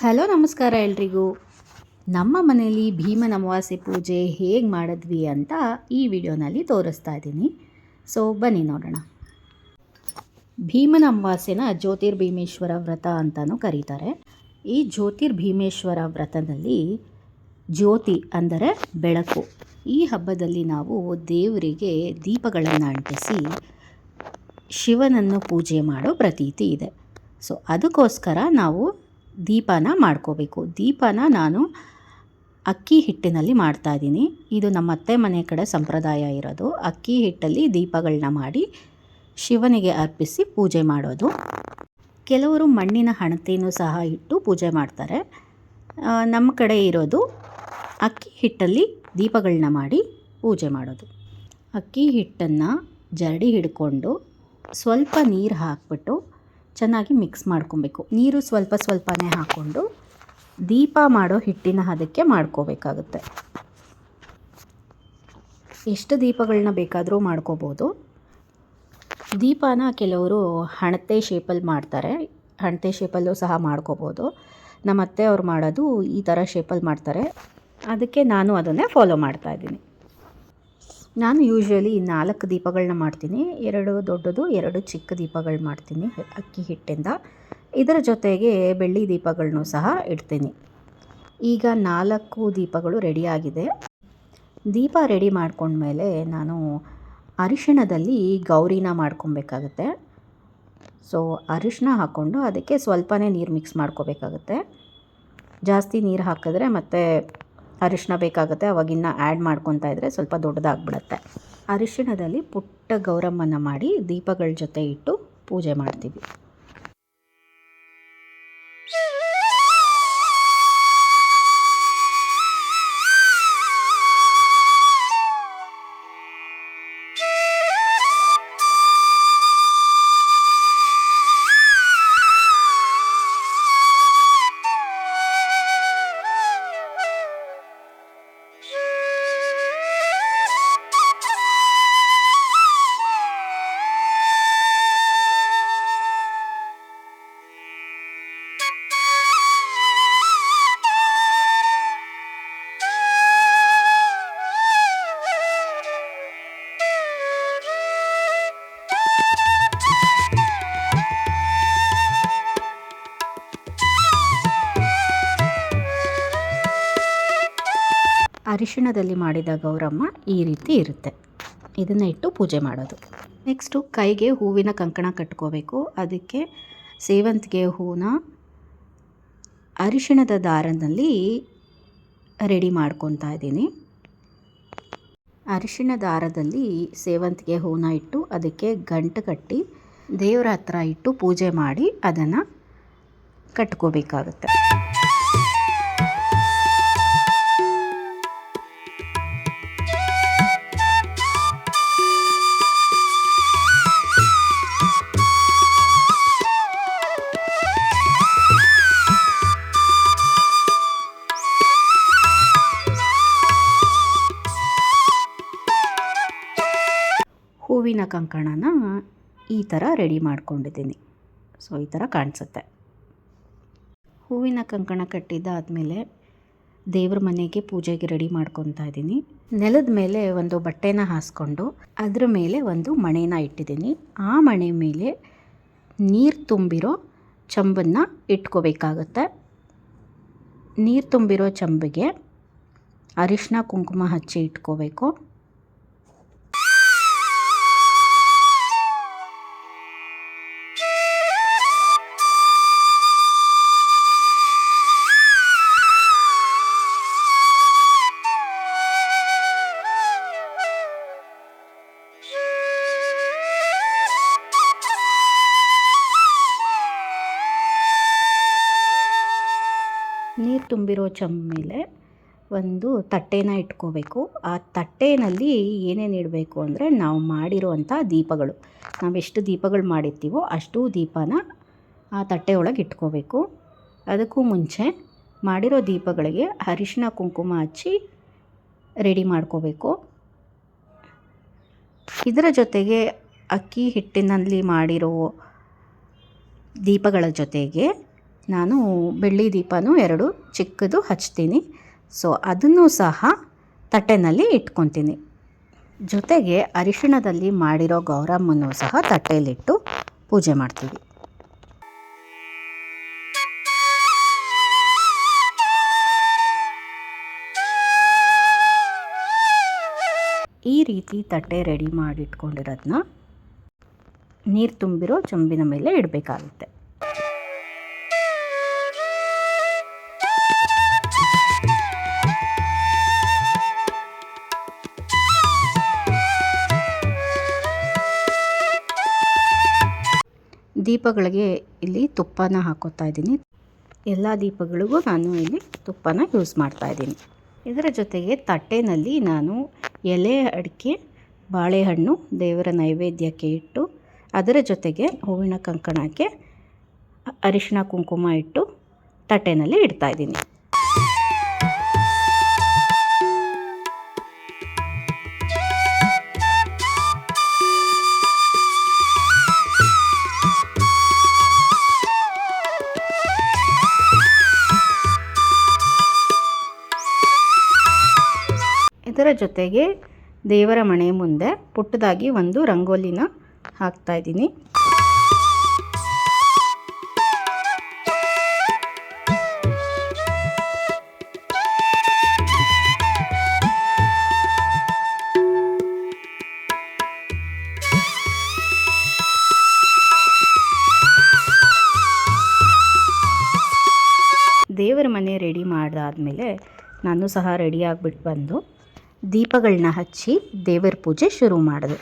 Hello ನಮಸ್ಕಾರ ಎಲ್ರಿಗೂ. ನಮ್ಮ ಮನೆಯಲ್ಲಿ ಭೀಮನ ಅಮಾವಾಸ್ಯೆ ಪೂಜೆ ಹೇಗೆ ಮಾಡಿದ್ವಿ ಅಂತ ಈ ವಿಡಿಯೋನಲ್ಲಿ ತೋರಿಸ್ತಾ ಇದ್ದೀನಿ. ಸೊ ಬನ್ನಿ ನೋಡೋಣ. ಭೀಮನ ಅಮಾವಾಸ್ಯೆನ ಜ್ಯೋತಿರ್ಭೀಮೇಶ್ವರ ವ್ರತ ಅಂತಲೂ ಕರೀತಾರೆ. ಈ ಜ್ಯೋತಿರ್ಭೀಮೇಶ್ವರ ವ್ರತದಲ್ಲಿ ಜ್ಯೋತಿ ಅಂದರೆ ಬೆಳಕು. ಈ ಹಬ್ಬದಲ್ಲಿ ನಾವು ದೇವರಿಗೆ ದೀಪಗಳನ್ನು ಅಂಟಿಸಿ ಶಿವನನ್ನು ಪೂಜೆ ಮಾಡೋ ಪ್ರತೀತಿ ಇದೆ. ಸೊ ಅದಕ್ಕೋಸ್ಕರ ನಾವು ದೀಪನ ಮಾಡ್ಕೋಬೇಕು. ದೀಪನ ನಾನು ಅಕ್ಕಿ ಹಿಟ್ಟಿನಲ್ಲಿ ಮಾಡ್ತಾಯಿದ್ದೀನಿ. ಇದು ನಮ್ಮ ಅತ್ತೆ ಮನೆ ಕಡೆ ಸಂಪ್ರದಾಯ ಇರೋದು. ಅಕ್ಕಿ ಹಿಟ್ಟಲ್ಲಿ ದೀಪಗಳನ್ನ ಮಾಡಿ ಶಿವನಿಗೆ ಅರ್ಪಿಸಿ ಪೂಜೆ ಮಾಡೋದು. ಕೆಲವರು ಮಣ್ಣಿನ ಹಣತೆಯೂ ಸಹ ಇಟ್ಟು ಪೂಜೆ ಮಾಡ್ತಾರೆ. ನಮ್ಮ ಕಡೆ ಇರೋದು ಅಕ್ಕಿ ಹಿಟ್ಟಲ್ಲಿ ದೀಪಗಳನ್ನ ಮಾಡಿ ಪೂಜೆ ಮಾಡೋದು. ಅಕ್ಕಿ ಹಿಟ್ಟನ್ನು ಜರಡಿ ಹಿಡ್ಕೊಂಡು ಸ್ವಲ್ಪ ನೀರು ಹಾಕ್ಬಿಟ್ಟು ಚೆನ್ನಾಗಿ ಮಿಕ್ಸ್ ಮಾಡ್ಕೊಬೇಕು. ನೀರು ಸ್ವಲ್ಪ ಸ್ವಲ್ಪನೇ ಹಾಕ್ಕೊಂಡು ದೀಪ ಮಾಡೋ ಹಿಟ್ಟಿನ ಹದಕ್ಕೆ ಮಾಡ್ಕೋಬೇಕಾಗುತ್ತೆ. ಎಷ್ಟು ದೀಪಗಳನ್ನ ಬೇಕಾದರೂ ಮಾಡ್ಕೋಬೋದು. ದೀಪನ ಕೆಲವರು ಹಣತೆ ಶೇಪಲ್ಲಿ ಮಾಡ್ತಾರೆ. ಹಣತೆ ಶೇಪಲ್ಲೂ ಸಹ ಮಾಡ್ಕೋಬೋದು. ನಮ್ಮ ಅತ್ತೆ ಅವ್ರು ಮಾಡೋದು ಈ ಥರ ಶೇಪಲ್ಲಿ ಮಾಡ್ತಾರೆ. ಅದಕ್ಕೆ ನಾನು ಅದನ್ನೇ ಫಾಲೋ ಮಾಡ್ತಾಯಿದ್ದೀನಿ. ನಾನು ಯೂಶ್ವಲಿ 4 ದೀಪಗಳನ್ನ ಮಾಡ್ತೀನಿ. 2 ದೊಡ್ಡದು, 2 ಚಿಕ್ಕ ದೀಪಗಳು ಮಾಡ್ತೀನಿ ಅಕ್ಕಿ ಹಿಟ್ಟಿಂದ. ಇದರ ಜೊತೆಗೆ ಬೆಳ್ಳಿ ದೀಪಗಳನ್ನೂ ಸಹ ಇಡ್ತೀನಿ. ಈಗ 4 ದೀಪಗಳು ರೆಡಿಯಾಗಿದೆ. ದೀಪ ರೆಡಿ ಮಾಡ್ಕೊಂಡ್ಮೇಲೆ ನಾನು ಅರಿಶಿಣದಲ್ಲಿ ಗೌರಿನ ಮಾಡ್ಕೊಬೇಕಾಗುತ್ತೆ. ಸೊ ಅರಿಶಿಣ ಹಾಕ್ಕೊಂಡು ಅದಕ್ಕೆ ಸ್ವಲ್ಪನೇ ನೀರು ಮಿಕ್ಸ್ ಮಾಡ್ಕೋಬೇಕಾಗುತ್ತೆ. ಜಾಸ್ತಿ ನೀರು ಹಾಕಿದ್ರೆ ಮತ್ತು ಅರಿಶಿಣ ಬೇಕಾಗುತ್ತೆ. ಅವಾಗಿನ್ನ ಆ್ಯಡ್ ಮಾಡ್ಕೊತಾ ಇದ್ದರೆ ಸ್ವಲ್ಪ ದೊಡ್ಡದಾಗ್ಬಿಡುತ್ತೆ. ಅರಿಶಿಣದಲ್ಲಿ ಪುಟ್ಟ ಗೌರಮ್ಮನ ಮಾಡಿ ದೀಪಗಳ ಜೊತೆ ಇಟ್ಟು ಪೂಜೆ ಮಾಡ್ತೀವಿ. ಅರಿಶಿಣದಲ್ಲಿ ಮಾಡಿದ ಗೌರಮ್ಮ ಈ ರೀತಿ ಇರುತ್ತೆ. ಇದನ್ನು ಇಟ್ಟು ಪೂಜೆ ಮಾಡೋದು. ನೆಕ್ಸ್ಟು ಕೈಗೆ ಹೂವಿನ ಕಂಕಣ ಕಟ್ಕೋಬೇಕು. ಅದಕ್ಕೆ ಸೇವಂತಿಗೆ ಹೂವನ್ನ ಅರಿಶಿಣದ ದಾರದಲ್ಲಿ ರೆಡಿ ಮಾಡ್ಕೊತಾ ಇದ್ದೀನಿ. ಅರಿಶಿಣ ದಾರದಲ್ಲಿ ಸೇವಂತಿಗೆ ಹೂವನ್ನ ಇಟ್ಟು ಅದಕ್ಕೆ ಗಂಟು ಕಟ್ಟಿ ದೇವರ ಹತ್ರ ಇಟ್ಟು ಪೂಜೆ ಮಾಡಿ ಅದನ್ನು ಕಟ್ಕೋಬೇಕಾಗುತ್ತೆ. ಹೂವಿನ ಕಂಕಣನ ಈ ಥರ ರೆಡಿ ಮಾಡ್ಕೊಂಡಿದ್ದೀನಿ. ಸೊ ಈ ಥರ ಕಾಣಿಸುತ್ತೆ. ಹೂವಿನ ಕಂಕಣ ಕಟ್ಟಿದ್ದಾದಮೇಲೆ ದೇವ್ರ ಮನೆಗೆ ಪೂಜೆಗೆ ರೆಡಿ ಮಾಡ್ಕೊತಾ ಇದ್ದೀನಿ. ನೆಲದ ಮೇಲೆ ಒಂದು ಬಟ್ಟೆನ ಹಾಸ್ಕೊಂಡು ಅದ್ರ ಮೇಲೆ ಒಂದು ಮಣೆನ ಇಟ್ಟಿದ್ದೀನಿ. ಆ ಮಣೆ ಮೇಲೆ ನೀರು ತುಂಬಿರೋ ಚಂಬನ್ನು ಇಟ್ಕೋಬೇಕಾಗತ್ತೆ. ನೀರು ತುಂಬಿರೋ ಚಂಬಿಗೆ ಅರಿಶಿನ ಕುಂಕುಮ ಹಚ್ಚಿ ಇಟ್ಕೋಬೇಕು. ನೀರು ತುಂಬಿರೋ ಚಂಬ ಮೇಲೆ ಒಂದು ತಟ್ಟೆನ ಇಟ್ಕೋಬೇಕು. ಆ ತಟ್ಟೆನಲ್ಲಿ ಏನೇನು ಇಡಬೇಕು ಅಂದರೆ ನಾವು ಮಾಡಿರುವಂಥ ದೀಪಗಳು, ನಾವೆಷ್ಟು ದೀಪಗಳು ಮಾಡಿರ್ತೀವೋ ಅಷ್ಟು ದೀಪನ ಆ ತಟ್ಟೆ ಒಳಗೆ ಇಟ್ಕೋಬೇಕು. ಅದಕ್ಕೂ ಮುಂಚೆ ಮಾಡಿರೋ ದೀಪಗಳಿಗೆ ಅರಿಶಿನ ಕುಂಕುಮ ಹಚ್ಚಿ ರೆಡಿ ಮಾಡ್ಕೋಬೇಕು. ಇದರ ಜೊತೆಗೆ ಅಕ್ಕಿ ಹಿಟ್ಟಿನಲ್ಲಿ ಮಾಡಿರೋ ದೀಪಗಳ ಜೊತೆಗೆ ನಾನು ಬೆಳ್ಳಿ ದೀಪನೂ 2 ಚಿಕ್ಕದು ಹಚ್ತೀನಿ. ಸೊ ಅದನ್ನು ಸಹ ತಟ್ಟೆನಲ್ಲಿ ಇಟ್ಕೊತೀನಿ. ಜೊತೆಗೆ ಅರಿಶಿಣದಲ್ಲಿ ಮಾಡಿರೋ ಗೌರಮ್ಮನೂ ಸಹ ತಟ್ಟೆಯಲ್ಲಿಟ್ಟು ಪೂಜೆ ಮಾಡ್ತೀವಿ. ಈ ರೀತಿ ತಟ್ಟೆ ರೆಡಿ ಮಾಡಿಟ್ಕೊಂಡಿರೋದನ್ನ ನೀರು ತುಂಬಿರೋ ಚೊಂಬಿನ ಮೇಲೆ ಇಡಬೇಕಾಗುತ್ತೆ. ದೀಪಗಳಿಗೆ ಇಲ್ಲಿ ತುಪ್ಪನ ಹಾಕೋತಾ ಇದ್ದೀನಿ. ಎಲ್ಲ ದೀಪಗಳಿಗೂ ನಾನು ಇಲ್ಲಿ ತುಪ್ಪನ ಯೂಸ್ ಮಾಡ್ತಾ ಇದ್ದೀನಿ. ಇದರ ಜೊತೆಗೆ ತಟ್ಟೆನಲ್ಲಿ ನಾನು ಎಲೆ ಅಡಿಕೆ, ಬಾಳೆಹಣ್ಣು ದೇವರ ನೈವೇದ್ಯಕ್ಕೆ ಇಟ್ಟು, ಅದರ ಜೊತೆಗೆ ಹೂವಿನ ಕಂಕಣಕ್ಕೆ ಅರಿಶಿಣ ಕುಂಕುಮ ಇಟ್ಟು ತಟ್ಟೆನಲ್ಲಿ ಇಡ್ತಾ ಇದ್ದೀನಿ. ಇದರ ಜೊತೆಗೆ ದೇವರ ಮನೆ ಮುಂದೆ ಪುಟ್ಟದಾಗಿ ಒಂದು ರಂಗೋಲಿನ ಹಾಕ್ತಾ ಇದ್ದೀನಿ. ದೇವರ ಮನೆ ರೆಡಿ ಮಾಡಾದ್ಮೇಲೆ ನಾನು ಸಹ ರೆಡಿ ಆಗಿಬಿಟ್ಟು ಬಂದು ದೀಪಗಳನ್ನ ಹಚ್ಚಿ ದೇವರ ಪೂಜೆ ಶುರು ಮಾಡಿದೆ.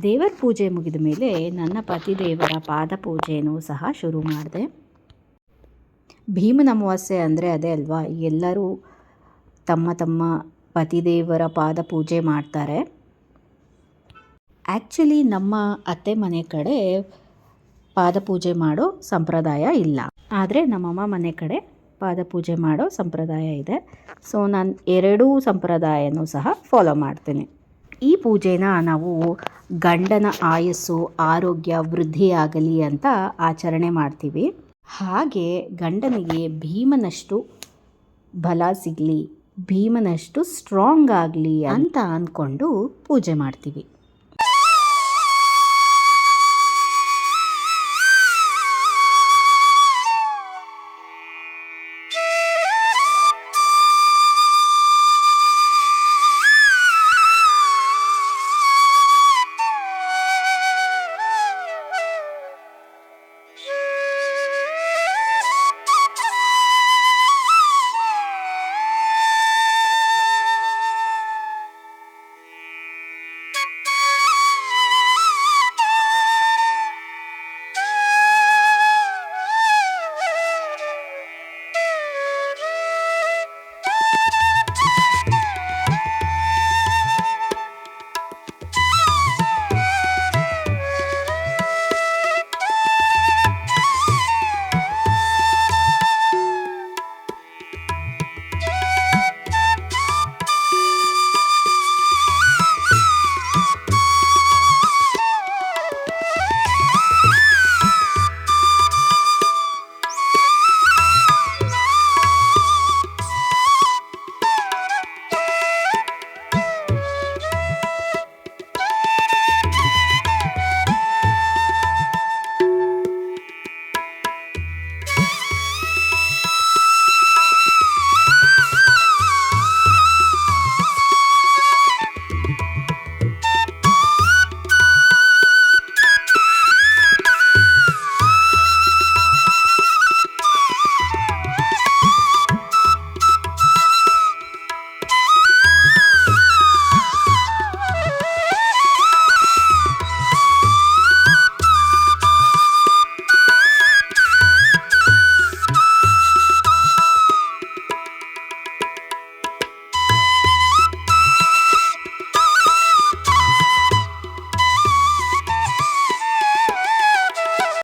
ದೇವರ ಪೂಜೆ ಮುಗಿದ ಮೇಲೆ ನನ್ನ ಪತಿದೇವರ ಪಾದ ಪೂಜೆಯೂ ಸಹ ಶುರು ಮಾಡಿದೆ. ಭೀಮನ ಅಮಾವಾಸ್ಯೆ ಅಂದರೆ ಅದೇ ಅಲ್ವಾ, ಎಲ್ಲರೂ ತಮ್ಮ ತಮ್ಮ ಪತಿದೇವರ ಪಾದ ಪೂಜೆ ಮಾಡ್ತಾರೆ. ಆ್ಯಕ್ಚುಲಿ ನಮ್ಮ ಅತ್ತೆ ಮನೆ ಕಡೆ ಪಾದ ಪೂಜೆ ಮಾಡೋ ಸಂಪ್ರದಾಯ ಇಲ್ಲ, ಆದರೆ ನಮ್ಮಮ್ಮ ಮನೆ ಕಡೆ ಪಾದ ಪೂಜೆ ಮಾಡೋ ಸಂಪ್ರದಾಯ ಇದೆ. ಸೊ ನಾನು ಎರಡೂ ಸಂಪ್ರದಾಯನೂ ಸಹ ಫಾಲೋ ಮಾಡ್ತೀನಿ. ಈ ಪೂಜೆನ ನಾವು ಗಂಡನ ಆಯಸ್ಸು ಆರೋಗ್ಯ ವೃದ್ಧಿಯಾಗಲಿ ಅಂತ ಆಚರಣೆ ಮಾಡ್ತೀವಿ. ಹಾಗೆ ಗಂಡನಿಗೆ ಭೀಮನಷ್ಟು ಬಲ ಸಿಗಲಿ, ಭೀಮನಷ್ಟು ಸ್ಟ್ರಾಂಗ್ ಆಗಲಿ ಅಂತ ಅಂದ್ಕೊಂಡು ಪೂಜೆ ಮಾಡ್ತೀವಿ.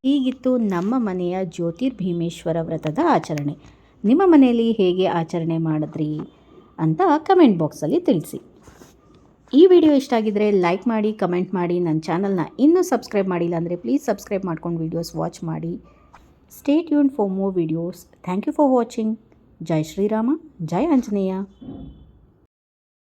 ಹೀಗಿತ್ತು ನಮ್ಮ ಮನೆಯ ಜ್ಯೋತಿರ್ಭೀಮೇಶ್ವರ ವ್ರತದ ಆಚರಣೆ. ನಿಮ್ಮ ಮನೆಯಲ್ಲಿ ಹೇಗೆ ಆಚರಣೆ ಮಾಡಿದ್ರಿ ಅಂತ ಕಮೆಂಟ್ ಬಾಕ್ಸಲ್ಲಿ ತಿಳಿಸಿ. ಈ ವಿಡಿಯೋ ಇಷ್ಟ ಆಗಿದ್ದರೆ ಲೈಕ್ ಮಾಡಿ, ಕಮೆಂಟ್ ಮಾಡಿ. ನನ್ನ ಚಾನಲ್ನ ಇನ್ನೂ ಸಬ್ಸ್ಕ್ರೈಬ್ ಮಾಡಿಲ್ಲ ಅಂದರೆ ಪ್ಲೀಸ್ ಸಬ್ಸ್ಕ್ರೈಬ್ ಮಾಡ್ಕೊಂಡು ವೀಡಿಯೋಸ್ ವಾಚ್ ಮಾಡಿ. Stay tune for more videos. Thank you for watching. ಜೈ ಶ್ರೀರಾಮ, ಜೈ ಆಂಜನೇಯ.